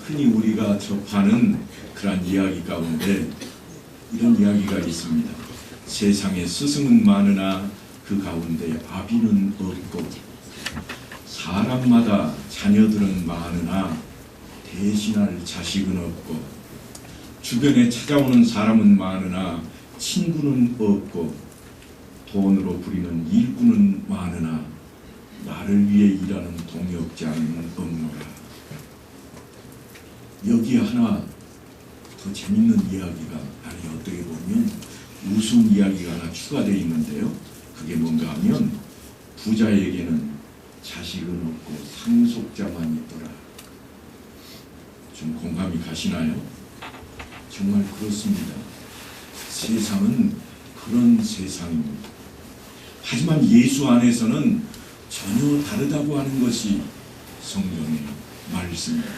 흔히 우리가 접하는 그런 이야기 가운데 이런 이야기가 있습니다. 세상에 스승은 많으나 그 가운데 아비는 없고, 사람마다 자녀들은 많으나 대신할 자식은 없고, 주변에 찾아오는 사람은 많으나 친구는 없고, 돈으로 부리는 일꾼은 많으나 나를 위해 일하는 동역자는 없노라. 여기에 하나 더 재밌는 이야기가, 아니 어떻게 보면 웃음 이야기가 하나 추가되어 있는데요. 그게 뭔가 하면 부자에게는 자식은 없고 상속자만 있더라. 좀 공감이 가시나요? 정말 그렇습니다. 세상은 그런 세상입니다. 하지만 예수 안에서는 전혀 다르다고 하는 것이 성경의 말씀입니다.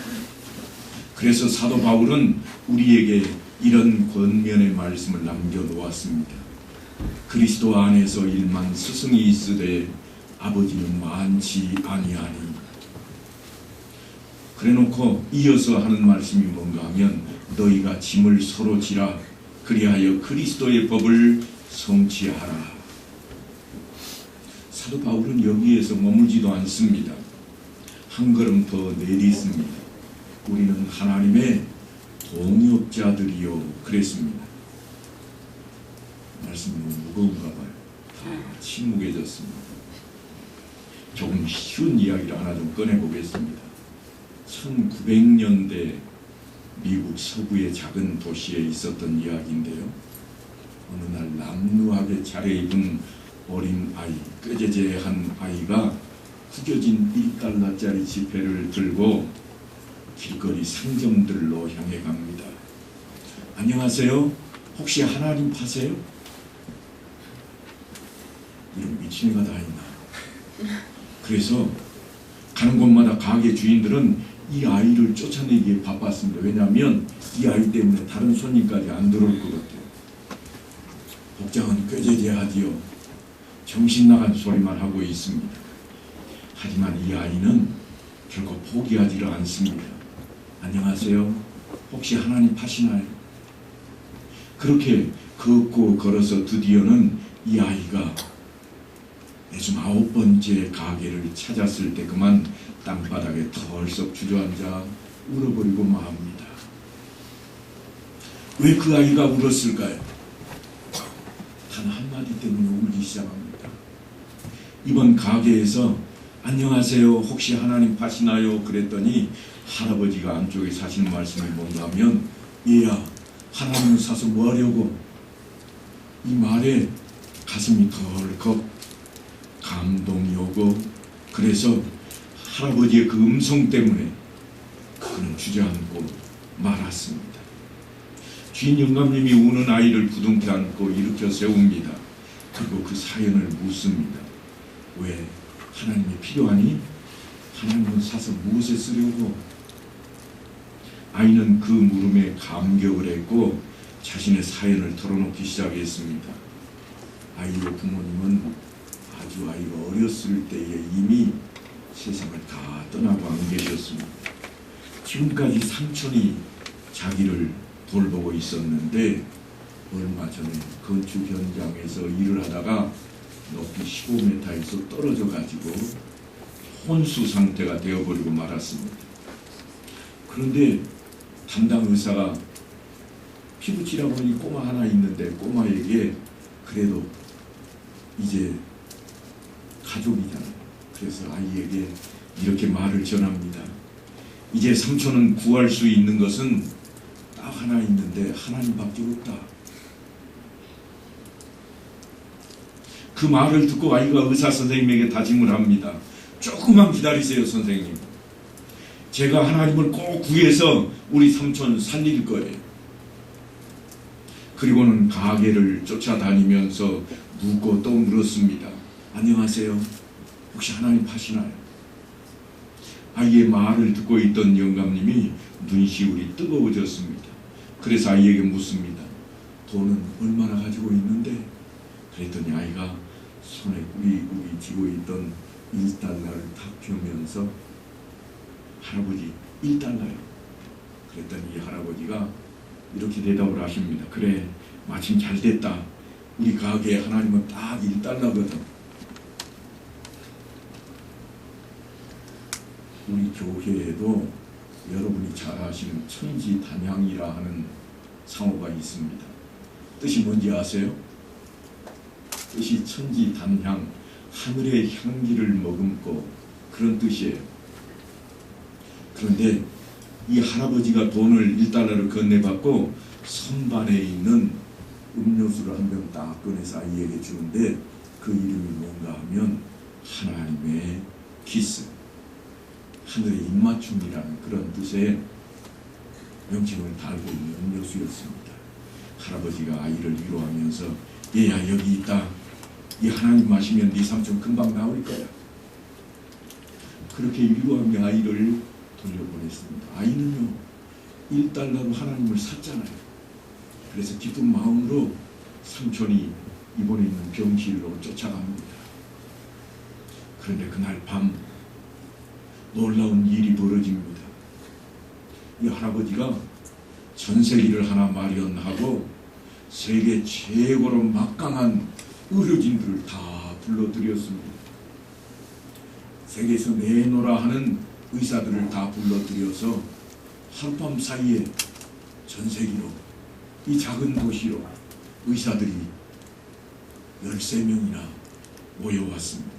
그래서 사도 바울은 우리에게 이런 권면의 말씀을 남겨놓았습니다. 그리스도 안에서 일만 스승이 있으되 아버지는 많지 아니하니. 그래놓고 이어서 하는 말씀이 뭔가 하면 너희가 짐을 서로 지라 그리하여 그리스도의 법을 성취하라. 사도 바울은 여기에서 머물지도 않습니다. 한 걸음 더 내딛습니다. 우리는 하나님의 동역자들이요 그랬습니다. 말씀이 너무 무거운가 봐요. 다 침묵해졌습니다. 조금 쉬운 이야기를 하나 좀 꺼내보겠습니다. 1900년대 미국 서부의 작은 도시에 있었던 이야기인데요. 어느 날 남루하게 차려입은 어린 아이, 꾀재재한 아이가 구겨진 1달러짜리 지폐를 들고 길거리 상점들로 향해 갑니다. 안녕하세요. 혹시 하나님 파세요? 이런 미친 애가 다 있나. 그래서 가는 곳마다 가게 주인들은 이 아이를 쫓아내기에 바빴습니다. 왜냐하면 이 아이 때문에 다른 손님까지 안 들어올 것 같아요. 복장은 꾀재재하디요. 정신 나간 소리만 하고 있습니다. 하지만 이 아이는 결코 포기하지를 않습니다. 안녕하세요. 혹시 하나님 파시나요? 그렇게 걷고 걸어서 드디어는 이 아이가 매주 9번째 가게를 찾았을 때 그만 땅바닥에 덜썩 주저앉아 울어버리고 맙니다. 왜 그 아이가 울었을까요? 단 한마디 때문에 울기 시작합니다. 이번 가게에서 안녕하세요. 혹시 하나님 파시나요? 그랬더니 할아버지가 안쪽에 사시는 말씀이 뭔가 하면 얘야 하나님을 사서 뭐 하려고? 이 말에 가슴이 덜컥 감동이 오고, 그래서 할아버지의 그 음성 때문에 그는 주저앉고 말았습니다. 주인 영감님이 우는 아이를 부둥켜 안고 일으켜 세웁니다. 그리고 그 사연을 묻습니다. 왜 하나님이 필요하니? 하나님은 사서 무엇에 쓰려고? 아이는 그 물음에 감격을 했고 자신의 사연을 털어놓기 시작했습니다. 아이의 부모님은 아주 아이가 어렸을 때에 이미 세상을 다 떠나고 안 계셨습니다. 지금까지 삼촌이 자기를 돌보고 있었는데 얼마 전에 건축 현장에서 일을 하다가 높이 15m에서 떨어져 가지고 혼수 상태가 되어버리고 말았습니다. 그런데 담당 의사가 피부치라고 하니 꼬마 하나 있는데 꼬마에게 그래도 이제 가족이잖아요. 그래서 아이에게 이렇게 말을 전합니다. 이제 삼촌은 구할 수 있는 것은 딱 하나 있는데 하나님밖에 없다. 그 말을 듣고 아이가 의사 선생님에게 다짐을 합니다. 조금만 기다리세요, 선생님. 제가 하나님을 꼭 구해서 우리 삼촌 살릴 거예요. 그리고는 가게를 쫓아다니면서 묻고 또 물었습니다. 안녕하세요. 혹시 하나님 파시나요? 아이의 말을 듣고 있던 영감님이 눈시울이 뜨거워졌습니다. 그래서 아이에게 묻습니다. 돈은 얼마나 가지고 있는데? 그랬더니 아이가 손에 꾸리꾸리 쥐고 있던 1달러를 탁 펴면서 할아버지 1달러요. 그랬더니 이 할아버지가 이렇게 대답을 하십니다. 그래, 마침 잘 됐다. 우리 가게에 하나님은 딱 1달러거든. 우리 교회에도 여러분이 잘 아시는 천지단향이라 하는 상호가 있습니다. 뜻이 뭔지 아세요? 뜻이 천지단향, 하늘의 향기를 머금고 그런 뜻이에요. 그런데 이 할아버지가 돈을 1달러를 건네받고 선반에 있는 음료수를 한 병 딱 꺼내서 아이에게 주는데 그 이름이 뭔가 하면 하나님의 키스, 하늘의 입맞춤이라는 그런 뜻의 명칭을 달고 있는 음료수였습니다. 할아버지가 아이를 위로하면서 얘야 여기 있다. 이 하나님 마시면 네 삼촌 금방 나올 거야. 그렇게 위로하며 아이를 돌려보냈습니다. 아이는요 1달러로 하나님을 샀잖아요. 그래서 기쁜 마음으로 삼촌이 입원해 있는 병실로 쫓아갑니다. 그런데 그날 밤 놀라운 일이 벌어집니다. 이 할아버지가 전세기를 하나 마련하고 세계 최고로 막강한 의료진들을 다 불러들였습니다. 세계에서 내놓으라 하는 의사들을 다 불러들여서 하룻밤 사이에 전세기로 이 작은 도시로 의사들이 13명이나 모여왔습니다.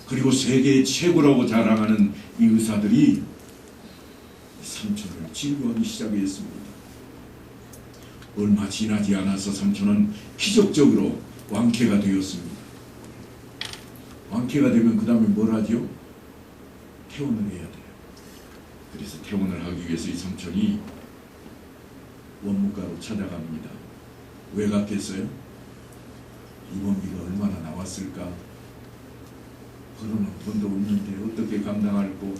그리고 세계 최고라고 자랑하는 이 의사들이 삼촌을 치료하기 시작했습니다. 얼마 지나지 않아서 삼촌은 기적적으로 완쾌가 되었습니다. 완쾌가 되면 그 다음에 뭘 하죠? 퇴원을 해야 돼요. 그래서 퇴원을 하기 위해서 이 삼촌이 원무과로 찾아갑니다. 왜 갔겠어요? 입원비가 얼마나 나왔을까? 벌어놓은 돈도 없는데 어떻게 감당할고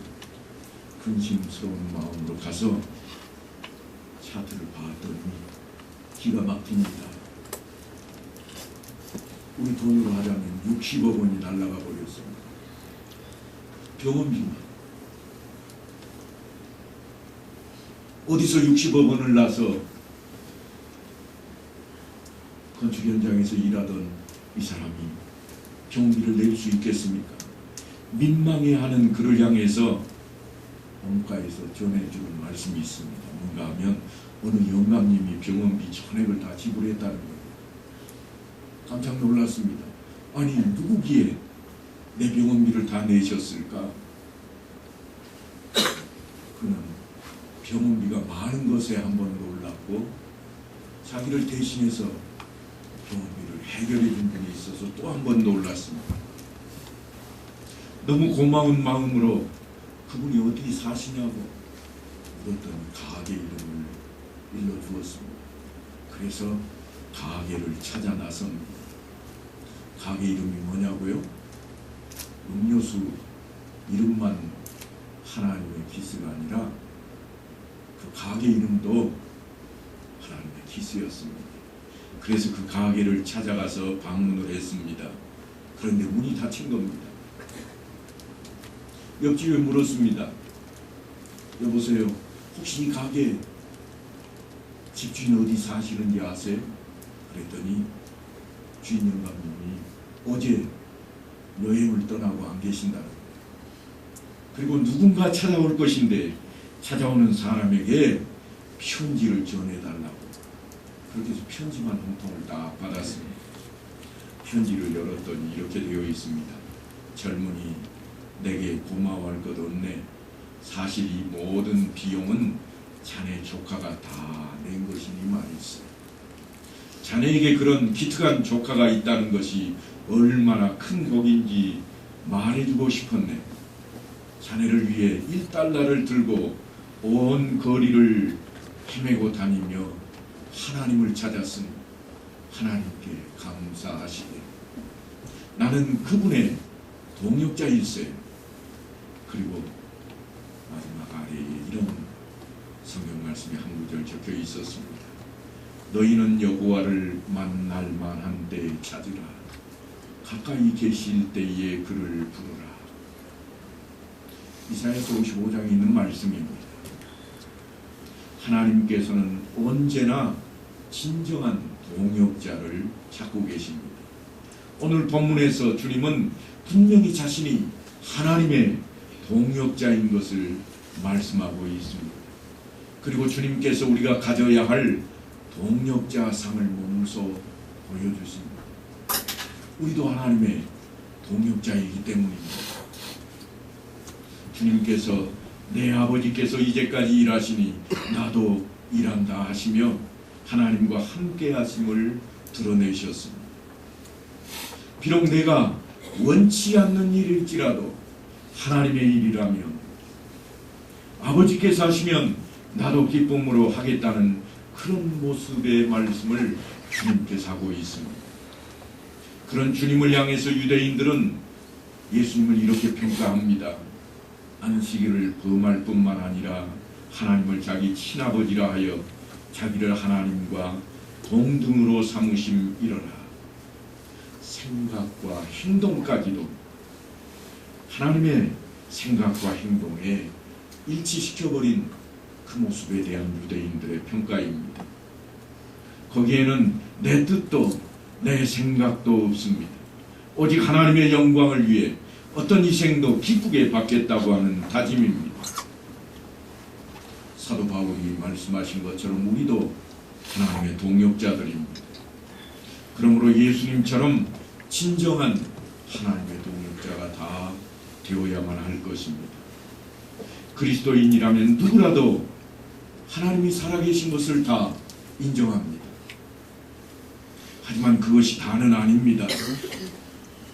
근심스러운 마음으로 가서 차트를 봤더니 기가 막힙니다. 우리 돈으로 하자면 60억 원이 날아가 버렸습니다. 병원비만. 어디서 60억 원을 나서 건축 현장에서 일하던 이 사람이 병원비를 낼 수 있겠습니까? 민망해하는 그를 향해서 원가에서 전해주는 말씀이 있습니다. 뭔가 하면 어느 영감님이 병원비 전액을 다 지불했다는 거예요. 깜짝 놀랐습니다. 아니 누구기에 내 병원비를 다 내셨을까? 그는 병원비가 많은 것에 한번 놀랐고 자기를 대신해서 병원비를 해결해 준 분이 있어서 또 한 번 놀랐습니다. 너무 고마운 마음으로 그분이 어디 사시냐고 물었더니 가게 이름을 일러주었습니다. 그래서 가게를 찾아 나섭니다. 가게 이름이 뭐냐고요? 음료수 이름만 하나님의 키스가 아니라 그 가게 이름도 하나님의 키스였습니다. 그래서 그 가게를 찾아가서 방문을 했습니다. 그런데 문이 닫힌 겁니다. 옆집에 물었습니다. 여보세요. 혹시 이 가게 집주인 어디 사시는지 아세요? 그랬더니 주인 영감님이 어제 여행을 떠나고 안 계신다는 거예요. 그리고 누군가 찾아올 것인데 찾아오는 사람에게 편지를 전해달라고. 그렇게 해서 편지만 한 통을 딱 받았습니다. 편지를 열었더니 이렇게 되어 있습니다. 젊은이 내게 고마워할 것 없네. 사실 이 모든 비용은 자네 조카가 다 낸 것이니 말이지. 자네에게 그런 기특한 조카가 있다는 것이 얼마나 큰 복인지 말해주고 싶었네. 자네를 위해 1달러를 들고 온 거리를 헤매고 다니며 하나님을 찾았으니 하나님께 감사하시게. 나는 그분의 동역자일세. 그리고 마지막 아래에 이런 성경 말씀이 한 구절 적혀 있었습니다. 너희는 여호와를 만날 만한 때에 찾으라. 가까이 계실 때에 그를 부르라. 이사야서 55장에 있는 말씀입니다. 하나님께서는 언제나 진정한 동역자를 찾고 계십니다. 오늘 본문에서 주님은 분명히 자신이 하나님의 동역자인 것을 말씀하고 있습니다. 그리고 주님께서 우리가 가져야 할 동역자 상을 몸소 보여주십니다. 우리도 하나님의 동역자이기 때문입니다. 주님께서 내 아버지께서 이제까지 일하시니 나도 일한다 하시며 하나님과 함께 하심을 드러내셨습니다. 비록 내가 원치 않는 일일지라도 하나님의 일이라면 아버지께서 하시면 나도 기쁨으로 하겠다는 그런 모습의 말씀을 주님께서 하고 있습니다. 그런 주님을 향해서 유대인들은 예수님을 이렇게 평가합니다. 안식일을 범할 뿐만 아니라 하나님을 자기 친아버지라 하여 자기를 하나님과 동등으로 삼으심이러라. 생각과 행동까지도 하나님의 생각과 행동에 일치시켜버린 그 모습에 대한 유대인들의 평가입니다. 거기에는 내 뜻도 내 생각도 없습니다. 오직 하나님의 영광을 위해 어떤 희생도 기쁘게 받겠다고 하는 다짐입니다. 사도 바울이 말씀하신 것처럼 우리도 하나님의 동역자들입니다. 그러므로 예수님처럼 진정한 하나님의 동역자가 다 되어야만 할 것입니다. 그리스도인이라면 누구라도 하나님이 살아계신 것을 다 인정합니다. 하지만 그것이 다는 아닙니다.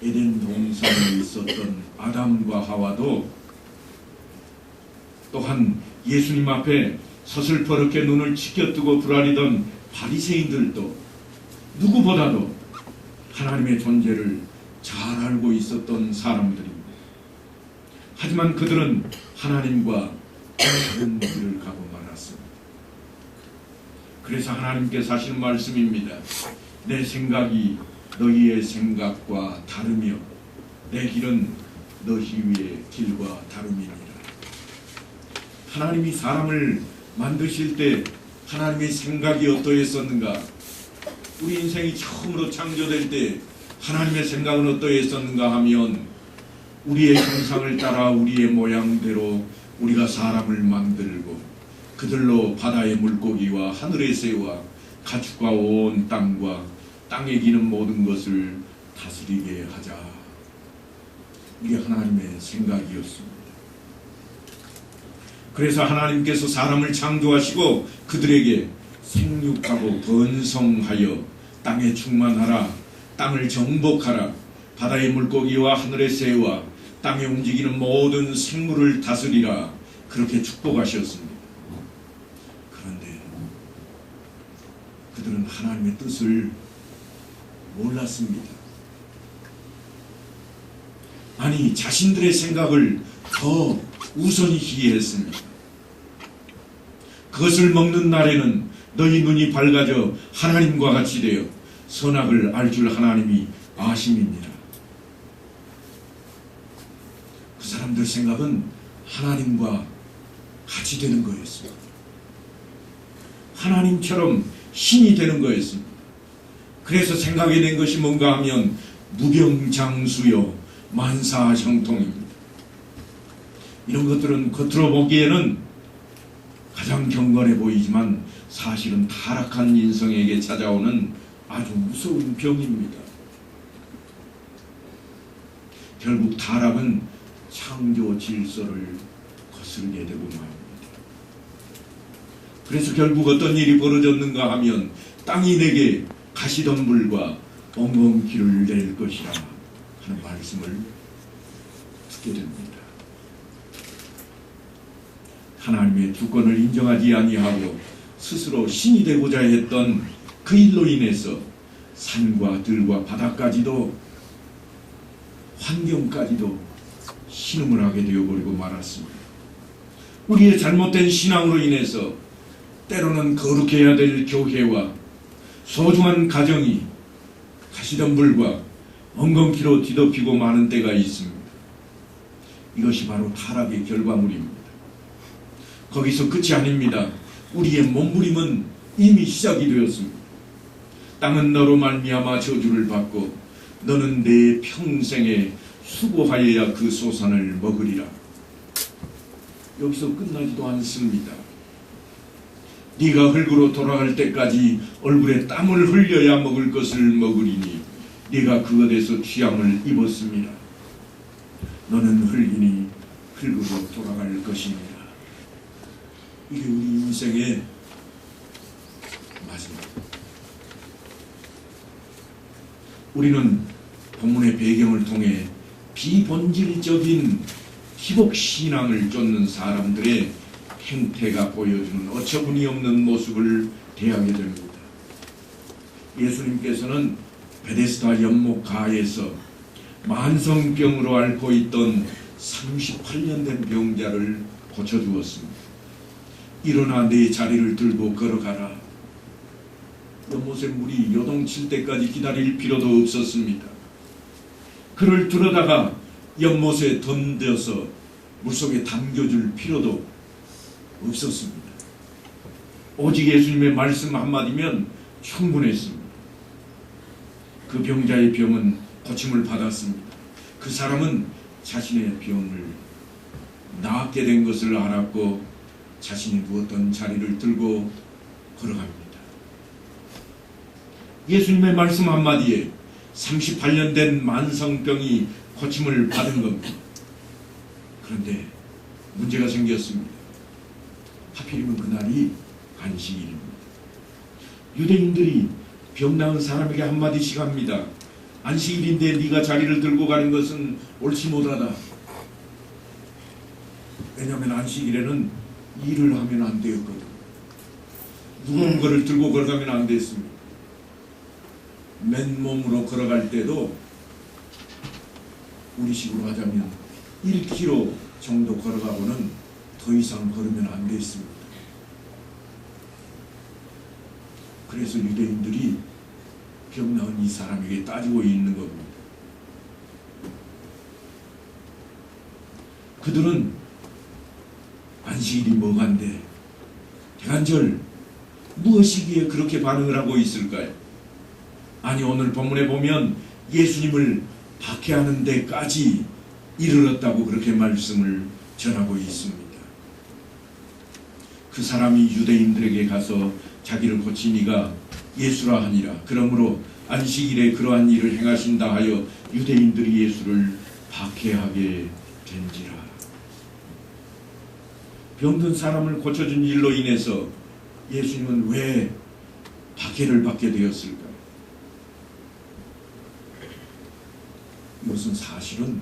에덴 동산에 있었던 아담과 하와도 또한 예수님 앞에 서슬퍼렇게 눈을 치켜뜨고 불아리던 바리새인들도 누구보다도 하나님의 존재를 잘 알고 있었던 사람들입니다. 하지만 그들은 하나님과 다른 길을 가고 말았습니다. 그래서 하나님께서 하시는 말씀입니다. 내 생각이 너희의 생각과 다르며 내 길은 너희의 길과 다름이니라. 하나님이 사람을 만드실 때 하나님의 생각이 어떠했었는가? 우리 인생이 처음으로 창조될 때 하나님의 생각은 어떠했었는가 하면 우리의 형상을 따라 우리의 모양대로 우리가 사람을 만들고 그들로 바다의 물고기와 하늘의 새와 가축과 온 땅과 땅에 기는 모든 것을 다스리게 하자. 이게 하나님의 생각이었습니다. 그래서 하나님께서 사람을 창조하시고 그들에게 생육하고 번성하여 땅에 충만하라, 땅을 정복하라, 바다의 물고기와 하늘의 새와 땅에 움직이는 모든 생물을 다스리라, 그렇게 축복하셨습니다. 그런데 그들은 하나님의 뜻을 몰랐습니다. 아니, 자신들의 생각을 더 우선히 기했습니다. 그것을 먹는 날에는 너희 눈이 밝아져 하나님과 같이 되어 선악을 알 줄 하나님이 아심이니라. 그 사람들 생각은 하나님과 같이 되는 거였습니다. 하나님처럼 신이 되는 거였습니다. 그래서 생각이 된 것이 뭔가 하면 무병장수요 만사형통입니다. 이런 것들은 겉으로 보기에는 가장 경건해 보이지만 사실은 타락한 인성에게 찾아오는 아주 무서운 병입니다. 결국 타락은 창조 질서를 거스르게 되고 맙니다. 그래서 결국 어떤 일이 벌어졌는가 하면 땅이 내게 가시덤불과 엉겅퀴를 낼 것이라 하는 말씀을 듣게 됩니다. 하나님의 주권을 인정하지 아니하고 스스로 신이 되고자 했던 그 일로 인해서 산과 들과 바다까지도 환경까지도 신음을 하게 되어버리고 말았습니다. 우리의 잘못된 신앙으로 인해서 때로는 거룩해야 될 교회와 소중한 가정이 가시덤불과 엉겅퀴로 뒤덮이고 마는 때가 있습니다. 이것이 바로 타락의 결과물입니다. 거기서 끝이 아닙니다. 우리의 몸부림은 이미 시작이 되었습니다. 땅은 너로 말미암아 저주를 받고 너는 내 평생에 수고하여야 그 소산을 먹으리라. 여기서 끝나지도 않습니다. 네가 흙으로 돌아갈 때까지 얼굴에 땀을 흘려야 먹을 것을 먹으리니 네가 그것에서 취함을 입었습니다. 너는 흙이니 흙으로 돌아갈 것입니다. 이게 우리 인생의 마지막. 우리는 본문의 배경을 통해 비본질적인 기복신앙을 쫓는 사람들의 행태가 보여주는 어처구니 없는 모습을 대하게 됩니다. 예수님께서는 베데스다 연못가에서 만성병으로 앓고 있던 38년 된 병자를 고쳐주었습니다. 일어나 내 자리를 들고 걸어가라. 연못에 물이 요동칠 때까지 기다릴 필요도 없었습니다. 그를 들어다가 연못에 던져서 물속에 담겨줄 필요도 없었습니다. 오직 예수님의 말씀 한마디면 충분했습니다. 그 병자의 병은 고침을 받았습니다. 그 사람은 자신의 병을 낫게 된 것을 알았고 자신이 누웠던 자리를 들고 걸어갑니다. 예수님의 말씀 한마디에 38년 된 만성병이 고침을 받은 겁니다. 그런데 문제가 생겼습니다. 하필이면 그날이 안식일입니다. 유대인들이 병 나은 사람에게 한마디씩 합니다. 안식일인데 네가 자리를 들고 가는 것은 옳지 못하다. 왜냐하면 안식일에는 일을 하면 안 되었거든. 무거운 거를 들고 걸어가면 안 됐습니다. 맨몸으로 걸어갈 때도 우리식으로 하자면 1km 정도 걸어가고는 더 이상 걸으면 안 됐습니다. 그래서 유대인들이 병 나은 이 사람에게 따지고 있는 겁니다. 그들은 안식일이 뭐간데 대간절 무엇이기에 그렇게 반응을 하고 있을까요? 아니, 오늘 본문에 보면 예수님을 박해하는 데까지 이르렀다고 그렇게 말씀을 전하고 있습니다. 그 사람이 유대인들에게 가서 자기를 고친 이가 예수라 하니라. 그러므로 안식일에 그러한 일을 행하신다 하여 유대인들이 예수를 박해하게 된지라. 병든 사람을 고쳐준 일로 인해서 예수님은 왜 박해를 받게 되었을까? 이것은 사실은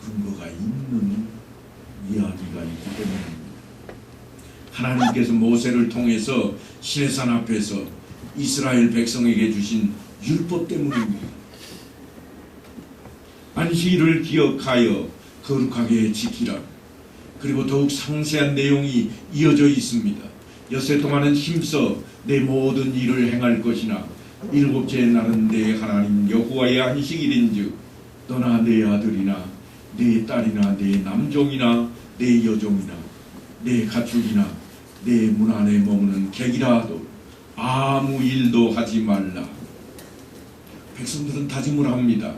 근거가 있는 이야기가 있기 때문입니다. 하나님께서 모세를 통해서 시내산 앞에서 이스라엘 백성에게 주신 율법 때문입니다. 안식일을 기억하여 거룩하게 지키라. 그리고 더욱 상세한 내용이 이어져 있습니다. 엿새 동안은 힘써 내 모든 일을 행할 것이나 일곱째 날은 내 하나님 여호와의 안식일인즉 너나 내 아들이나 내 딸이나 내 남종이나 내 여종이나 내 가축이나 내 문 안에 머무는 객이라도 아무 일도 하지 말라. 백성들은 다짐을 합니다.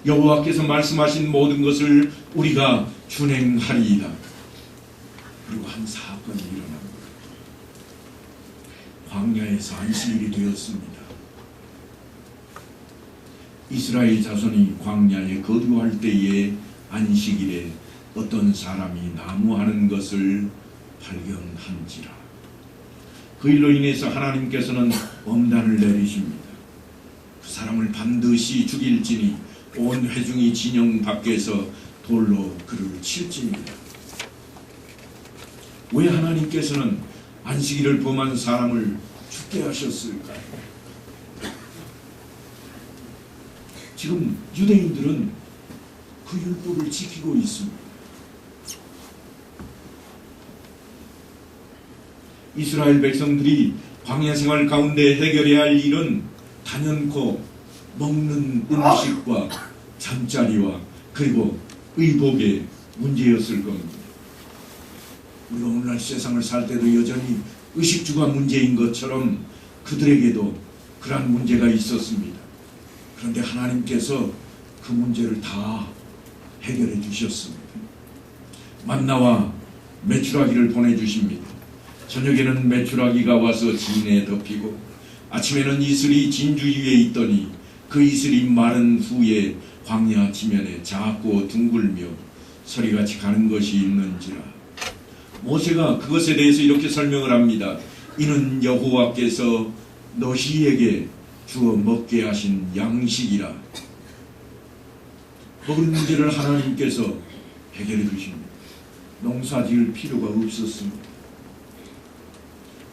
여호와께서 말씀하신 모든 것을 우리가 준행하리이다. 그리고 한 사건이 일어납니다. 광야에서 안식일이 되었습니다. 이스라엘 자손이 광야에 거주할 때에 안식일에 어떤 사람이 나무하는 것을 발견한지라. 그 일로 인해서 하나님께서는 엄단을 내리십니다. 그 사람을 반드시 죽일지니 온 회중이 진영 밖에서 돌로 그를 칠지니라. 왜 하나님께서는 안식일을 범한 사람을 죽게 하셨을까요? 지금 유대인들은 그 율법을 지키고 있습니다. 이스라엘 백성들이 광야 생활 가운데 해결해야 할 일은 단연코 먹는 음식과 잠자리와 그리고 의복의 문제였을 겁니다. 우리가 오늘날 세상을 살 때도 여전히 의식주가 문제인 것처럼 그들에게도 그러한 문제가 있었습니다. 그런데 하나님께서 그 문제를 다 해결해 주셨습니다. 만나와 메추라기를 보내주십니다. 저녁에는 메추라기가 와서 진에 덮이고 아침에는 이슬이 진주 위에 있더니 그 이슬이 마른 후에 광야 지면에 작고 둥글며 서리같이 가는 것이 있는지라. 모세가 그것에 대해서 이렇게 설명을 합니다. 이는 여호와께서 너희에게 주어 먹게 하신 양식이라. 먹을 문제를 하나님께서 해결해 주십니다. 농사 지을 필요가 없었습니다.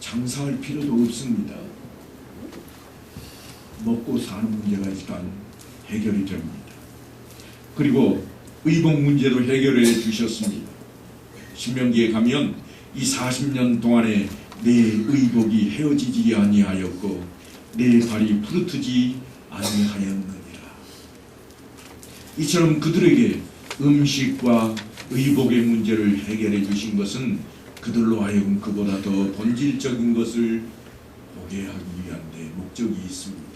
장사할 필요도 없습니다. 먹고 사는 문제가 일단 해결이 됩니다. 그리고 의복 문제도 해결해 주셨습니다. 신명기에 가면 이 40년 동안에 내 의복이 헤어지지 아니하였고 내 발이 부르트지 아니하였느니라. 이처럼 그들에게 음식과 의복의 문제를 해결해 주신 것은 그들로 하여금 그보다 더 본질적인 것을 보게 하기 위한 데 목적이 있습니다.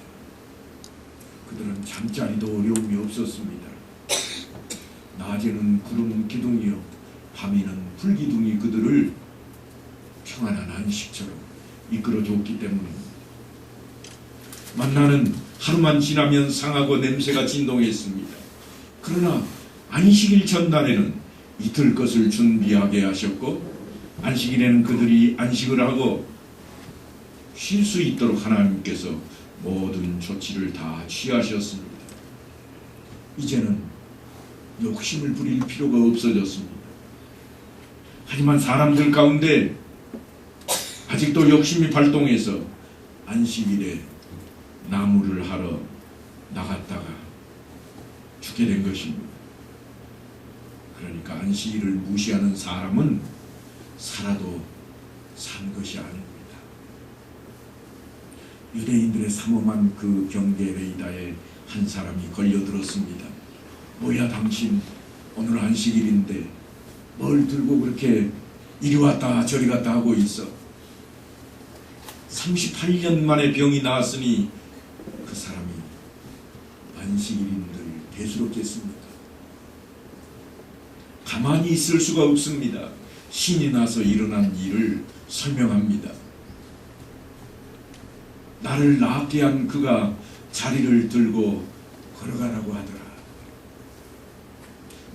그들은 잠자리도 어려움이 없었습니다. 낮에는 구름 기둥이요 밤에는 불기둥이 그들을 평안한 안식처럼 이끌어줬기 때문입니다. 만나는 하루만 지나면 상하고 냄새가 진동했습니다. 그러나 안식일 전날에는 이틀 것을 준비하게 하셨고 안식일에는 그들이 안식을 하고 쉴 수 있도록 하나님께서 모든 조치를 다 취하셨습니다. 이제는 욕심을 부릴 필요가 없어졌습니다. 하지만 사람들 가운데 아직도 욕심이 발동해서 안식일에 나무를 하러 나갔다가 죽게 된 것입니다. 그러니까 안식일을 무시하는 사람은 살아도 산 것이 아닙니다. 유대인들의 삼엄한 그 경계 레이다에 한 사람이 걸려들었습니다. 뭐야 당신 오늘 안식일인데 뭘 들고 그렇게 이리 왔다 저리 갔다 하고 있어. 38년 만에 병이 나았으니 그 사람이 안식일인들 대수롭겠습니까? 가만히 있을 수가 없습니다. 신이 나서 일어난 일을 설명합니다. 나를 낫게 한 그가 자리를 들고 걸어가라고 하더라.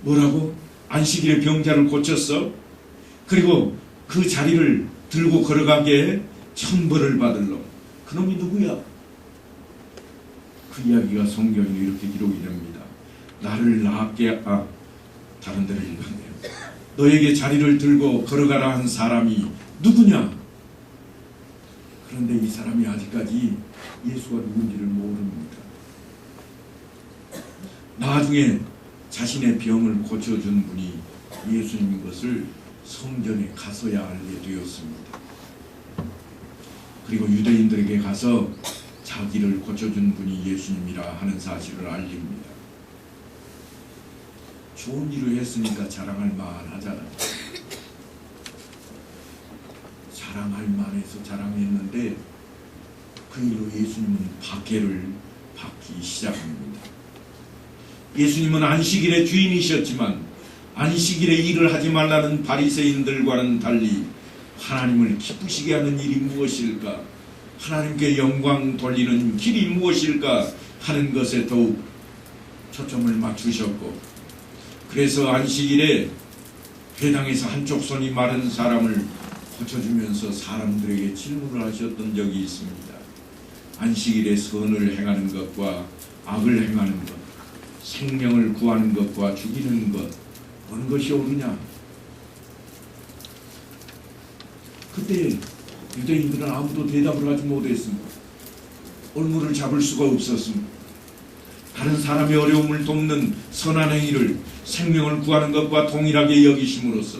뭐라고? 안식일에 병자를 고쳤어? 그리고 그 자리를 들고 걸어가게 천벌을 받을 놈. 그놈이 누구야? 그 이야기가 성경에 이렇게 기록이 됩니다. 나를 낫게 다른 데를 읽었네요. 너에게 자리를 들고 걸어가라 한 사람이 누구냐? 그런데 이 사람이 아직까지 예수가 누군지를 모릅니다. 나중에 자신의 병을 고쳐준 분이 예수님인 것을 성전에 가서야 알게 되었습니다. 그리고 유대인들에게 가서 자기를 고쳐준 분이 예수님이라 하는 사실을 알립니다. 좋은 일을 했으니까 자랑할 만하잖아요. 자랑할 만해서 자랑했는데 그 일로 예수님은 박해를 받기 시작합니다. 예수님은 안식일의 주인이셨지만 안식일에 일을 하지 말라는 바리새인들과는 달리 하나님을 기쁘시게 하는 일이 무엇일까? 하나님께 영광 돌리는 길이 무엇일까? 하는 것에 더욱 초점을 맞추셨고 그래서 안식일에 회당에서 한쪽 손이 마른 사람을 고쳐주면서 사람들에게 질문을 하셨던 적이 있습니다. 안식일에 선을 행하는 것과 악을 행하는 것, 생명을 구하는 것과 죽이는 것, 어느 것이 옳으냐? 그때 유대인들은 아무도 대답을 하지 못했습니다. 올무를 잡을 수가 없었습니다. 다른 사람의 어려움을 돕는 선한 행위를 생명을 구하는 것과 동일하게 여기심으로써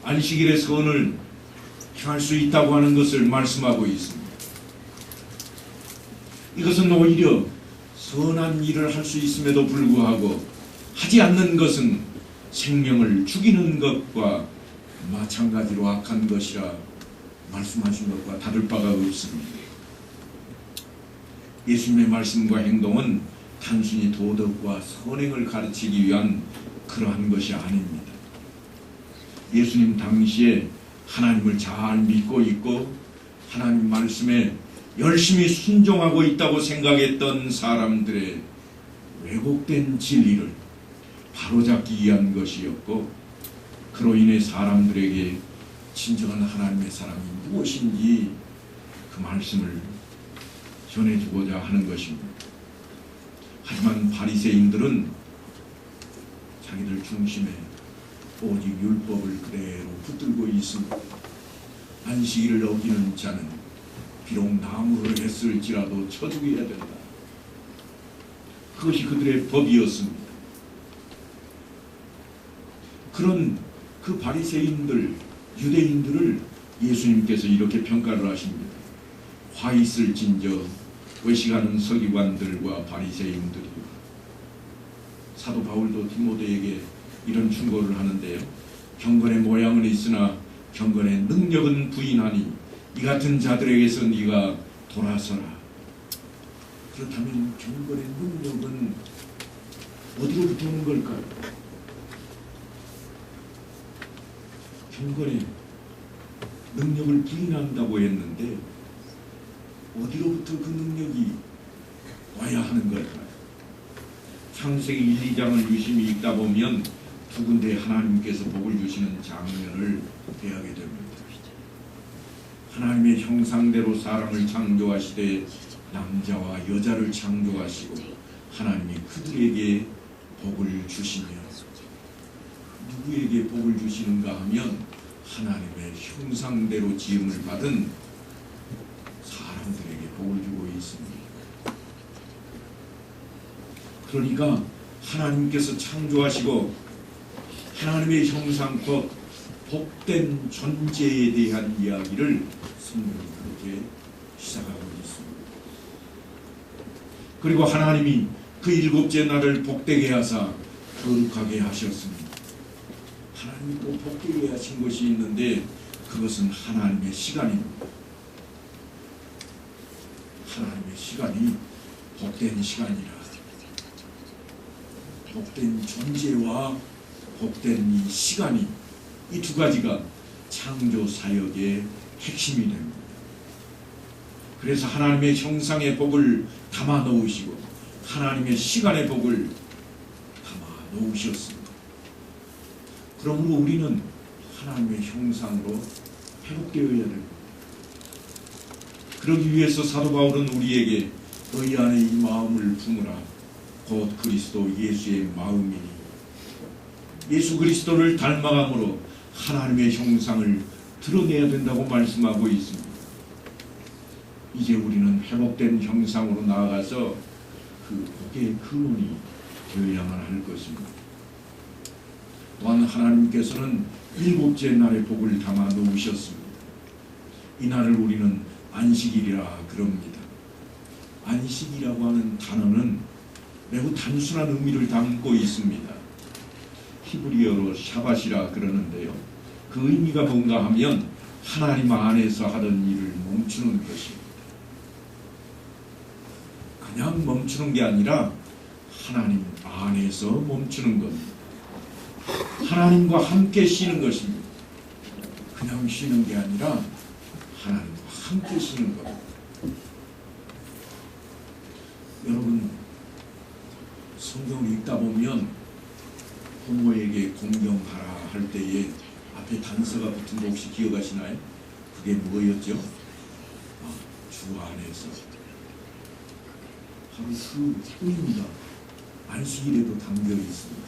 안식일의 선을 행할 수 있다고 하는 것을 말씀하고 있습니다. 이것은 오히려 선한 일을 할 수 있음에도 불구하고 하지 않는 것은 생명을 죽이는 것과 마찬가지로 악한 것이라 말씀하신 것과 다를 바가 없습니다. 예수님의 말씀과 행동은 단순히 도덕과 선행을 가르치기 위한 그러한 것이 아닙니다. 예수님 당시에 하나님을 잘 믿고 있고 하나님 말씀에 열심히 순종하고 있다고 생각했던 사람들의 왜곡된 진리를 바로잡기 위한 것이었고, 그로 인해 사람들에게 진정한 하나님의 사랑이 무엇인지 그 말씀을 전해주고자 하는 것입니다. 하지만 바리새인들은 자기들 중심에 오직 율법을 그대로 붙들고 있습니다. 안식일을 어기는 자는 비록 나무를 했을지라도 쳐 죽여야 된다. 그것이 그들의 법이었습니다. 그런 그 바리새인들, 유대인들을 예수님께서 이렇게 평가를 하십니다. 화 있을진저 외식하는 서기관들과 바리새인들이요. 사도 바울도 디모데에게 이런 충고를 하는데요. 경건의 모양은 있으나 경건의 능력은 부인하니 이 같은 자들에게서 네가 돌아서라. 그렇다면 경건의 능력은 어디로부터 오는 걸까요? 경건의 능력을 부인한다고 했는데 어디로부터 그 능력이 와야 하는 걸까요? 창세기 1, 2장을 유심히 읽다 보면 두 군데 하나님께서 복을 주시는 장면을 배하게 됩니다. 하나님의 형상대로 사람을 창조하시되 남자와 여자를 창조하시고 하나님이 그들에게 복을 주시며, 누구에게 복을 주시는가 하면 하나님의 형상대로 지음을 받은 사람들에게 복을 주고 있습니다. 그러니까 하나님께서 창조하시고 하나님의 형상 곧 복된 존재에 대한 이야기를 성경이 그렇게 시작하고 있습니다. 그리고 하나님이 그 일곱째 날을 복되게 하사 거룩하게 하셨습니다. 하나님이 또 복되게 하신 것이 있는데 그것은 하나님의 시간입니다. 하나님의 시간이 복된 시간이라. 복된 존재와 복된 이 시간이, 이 두 가지가 창조 사역의 핵심이 됩니다. 그래서 하나님의 형상의 복을 담아 놓으시고 하나님의 시간의 복을 담아 놓으셨습니다. 그러므로 우리는 하나님의 형상으로 회복되어야 됩니다. 그러기 위해서 사도 바울은 우리에게 너희 안에 이 마음을 품으라. 곧 그리스도 예수의 마음이니, 예수 그리스도를 닮아감으로 하나님의 형상을 드러내야 된다고 말씀하고 있습니다. 이제 우리는 회복된 형상으로 나아가서 그 복의 근원이 되어야만 할 것입니다. 또한 하나님께서는 일곱째 날의 복을 담아 놓으셨습니다. 이 날을 우리는 안식일이라 그럽니다. 안식이라고 하는 단어는 매우 단순한 의미를 담고 있습니다. 히브리어로 샤밧이라 그러는데요. 그 의미가 뭔가 하면 하나님 안에서 하던 일을 멈추는 것입니다. 그냥 멈추는 게 아니라 하나님 안에서 멈추는 겁니다. 하나님과 함께 쉬는 것입니다. 그냥 쉬는 게 아니라 하나님과 함께 쉬는 겁니다. 여러분, 성경을 읽다 보면 부모에게 공경하라 할 때에 앞에 단서가 붙은 거 혹시 기억하시나요? 그게 뭐였죠? 주 안에서. 바로 그 의미가 안식일에도 담겨 있습니다.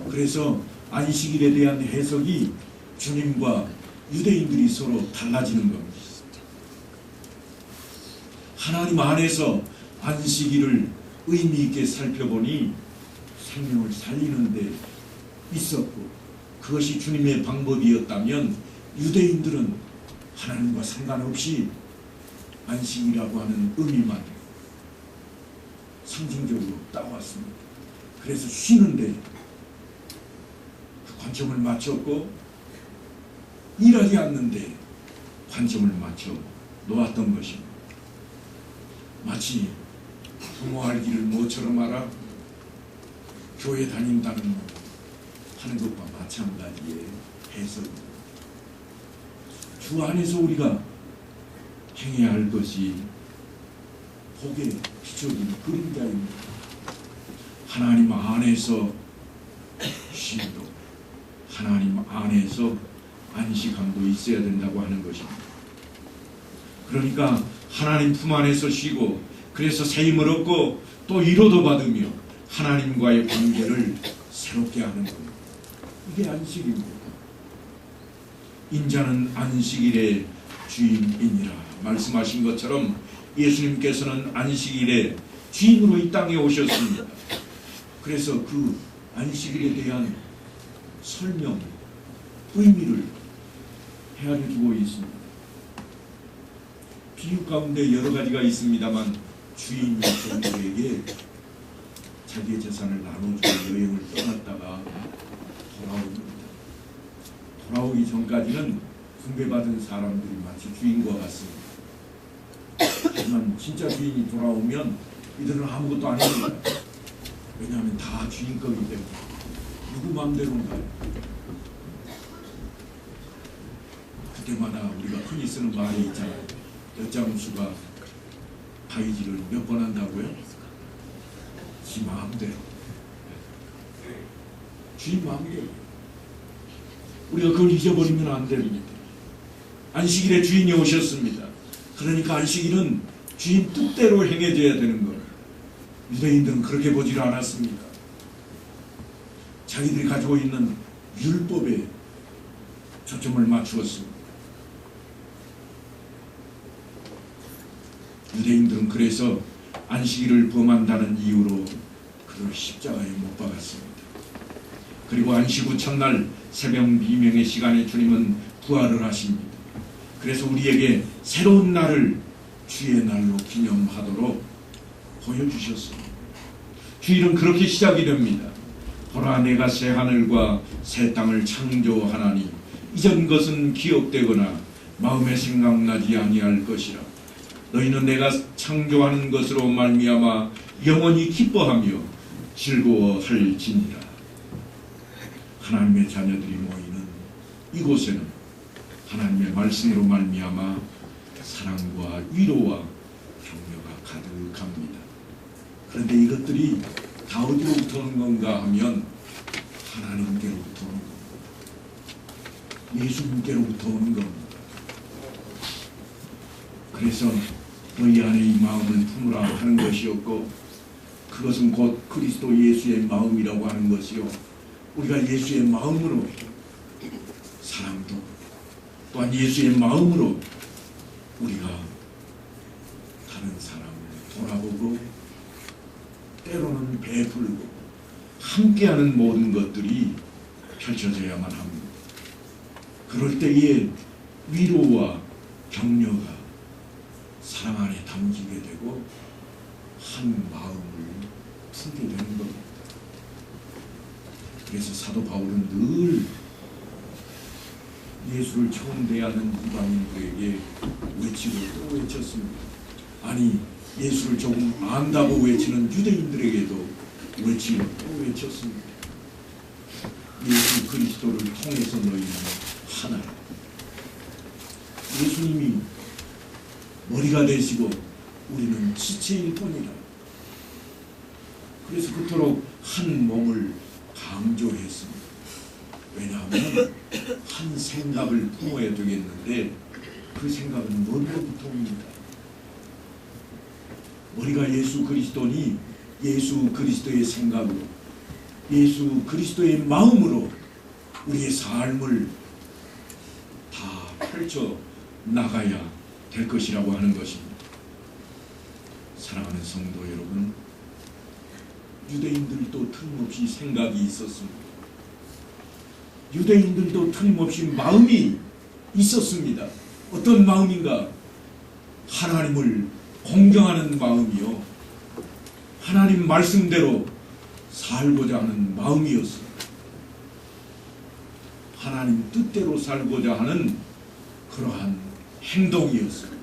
그래서 안식일에 대한 해석이 주님과 유대인들이 서로 달라지는 겁니다. 하나님 안에서 안식일을 의미 있게 살펴보니 생명을 살리는 데 있었고, 그것이 주님의 방법이었다면 유대인들은 하나님과 상관없이 안식이라고 하는 의미만 상징적으로 따왔습니다. 그래서 쉬는데 관점을 맞췄고 일하지 않는데 관점을 맞춰 놓았던 것입니다. 마치 부모할 길을 모처럼 알아 교회 다닌다는 하는 것과 마찬가지의 해석입니다. 주 안에서 우리가 행해야 할 것이 복의 기초인 그림자입니다. 하나님 안에서 쉼도 하나님 안에서 안식함도 있어야 된다고 하는 것입니다. 그러니까 하나님 품 안에서 쉬고 그래서 새 힘을 얻고 또 위로도 받으며 하나님과의 관계를 새롭게 하는 겁니다. 이게 안식입니다. 인자는 안식일의 주인이니라 말씀하신 것처럼 예수님께서는 안식일의 주인으로 이 땅에 오셨습니다. 그래서 그 안식일에 대한 설명, 의미를 헤아려 주고 있습니다. 비유 가운데 여러 가지가 있습니다만 주인이 종들에게 자기의 재산을 나눠주고 여행을 떠났다가 돌아옵니다. 돌아오기 전까지는 분배받은 사람들이 마치 주인과 같습니다. 하지만 진짜 주인이 돌아오면 이들은 아무것도 아닙니다. 왜냐하면 다 주인 거기 때문에 누구 마음대로인가요? 그때마다 우리가 흔히 쓰는 말이 있잖아요. 엿장수가 가위질을 몇 번 한다고요? 지 마음대로. 주인 마음대로. 우리가 그걸 잊어버리면 안 됩니다. 안식일에 주인이 오셨습니다. 그러니까 안식일은 주인 뜻대로 행해져야 되는 거예요. 유대인들은 그렇게 보지를 않았습니다. 자기들이 가지고 있는 율법에 초점을 맞추었습니다. 유대인들은 그래서 안식일을 범한다는 이유로 그를 십자가에 못 박았습니다. 그리고 안식 후 첫날 새벽 미명의 시간에 주님은 부활을 하십니다. 그래서 우리에게 새로운 날을 주의 날로 기념하도록 보여주셨습니다. 주일은 그렇게 시작이 됩니다. 보라 내가 새 하늘과 새 땅을 창조하나니 이전 것은 기억되거나 마음에 생각나지 아니할 것이라. 너희는 내가 창조하는 것으로 말미암아 영원히 기뻐하며 즐거워할지니라. 하나님의 자녀들이 모이는 이곳에는 하나님의 말씀으로 말미암아 사랑과 위로와 격려가 가득합니다. 그런데 이것들이 다 어디로부터 오는 건가 하면 하나님께로부터 오는 겁니다. 예수님께로부터 오는 겁니다. 그래서 너희 안에 이 마음을 품으라 하는 것이었고 그것은 곧 그리스도 예수의 마음이라고 하는 것이요 우리가 예수의 마음으로 사랑도 또한 예수의 마음으로 우리가 다른 사람을 돌아보고 때로는 베풀고 함께하는 모든 것들이 펼쳐져야만 합니다. 그럴 때에 위로와 격려가 사랑 안에 담기게 되고 한 마음을 품게 되는 겁니다. 그래서 사도 바울은 늘 예수를 처음 대하는 이방인들에게 외치고 또 외쳤습니다. 아니 예수를 조금 안다고 외치는 유대인들에게도 외치고 또 외쳤습니다. 예수 그리스도를 통해서 너희는 하나라. 예수님이 머리가 되시고 우리는 지체일 뿐이라. 그래서 그토록 한 몸을 강조했습니다. 왜냐하면 한 생각을 품어야 되겠는데 그 생각은 머리로부터 옵니다. 머리가 예수 그리스도니 예수 그리스도의 생각으로 예수 그리스도의 마음으로 우리의 삶을 다 펼쳐 나가야 될 것이라고 하는 것입니다. 사랑하는 성도 여러분, 유대인들도 틀림없이 생각이 있었습니다. 유대인들도 틀림없이 마음이 있었습니다. 어떤 마음인가? 하나님을 공경하는 마음이요, 하나님 말씀대로 살고자 하는 마음이었습니다. 하나님 뜻대로 살고자 하는 그러한 행동이었습니다.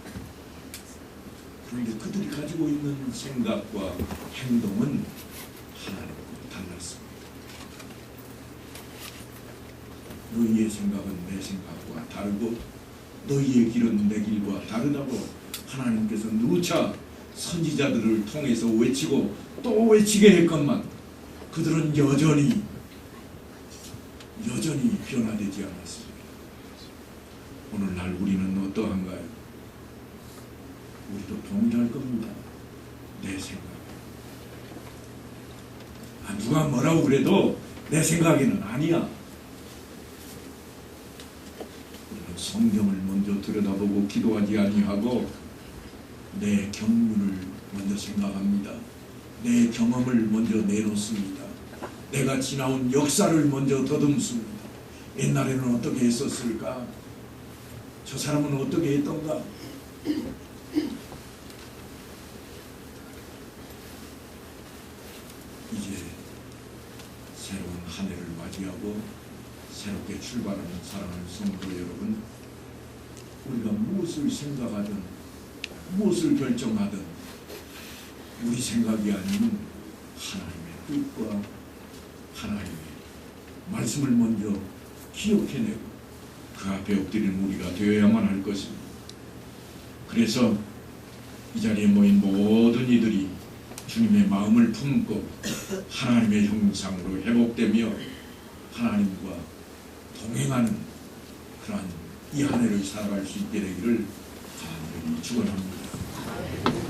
그런데 그들이 가지고 있는 생각과 행동은 하나님과 달랐습니다. 너희의 생각은 내 생각과 다르고 너희의 길은 내 길과 다르다고 하나님께서 누차 선지자들을 통해서 외치고 또 외치게 했건만 그들은 여전히 변화되지 않았습니다. 오늘날 우리는 어떠한가요? 우리도 동일할 겁니다. 내 생각. 누가 뭐라고 그래도 내 생각에는 아니야. 우리는 성경을 먼저 들여다보고 기도하지 아니하고 내 경륜을 먼저 생각합니다. 내 경험을 먼저 내놓습니다. 내가 지나온 역사를 먼저 더듬습니다. 옛날에는 어떻게 했었을까? 저 사람은 어떻게 했던가? 이제 새로운 한 해를 맞이하고 새롭게 출발하는 사랑하는 성도 여러분, 우리가 무엇을 생각하든 무엇을 결정하든 우리 생각이 아닌 하나님의 뜻과 하나님의 말씀을 먼저 기억해내고 그 앞에 엎드리는 우리가 되어야만 할 것입니다. 그래서 이 자리에 모인 모든 이들이 주님의 마음을 품고 하나님의 형상으로 회복되며 하나님과 동행하는 그러한 이 한 해를 살아갈 수 있게 되기를 간절히 축원합니다.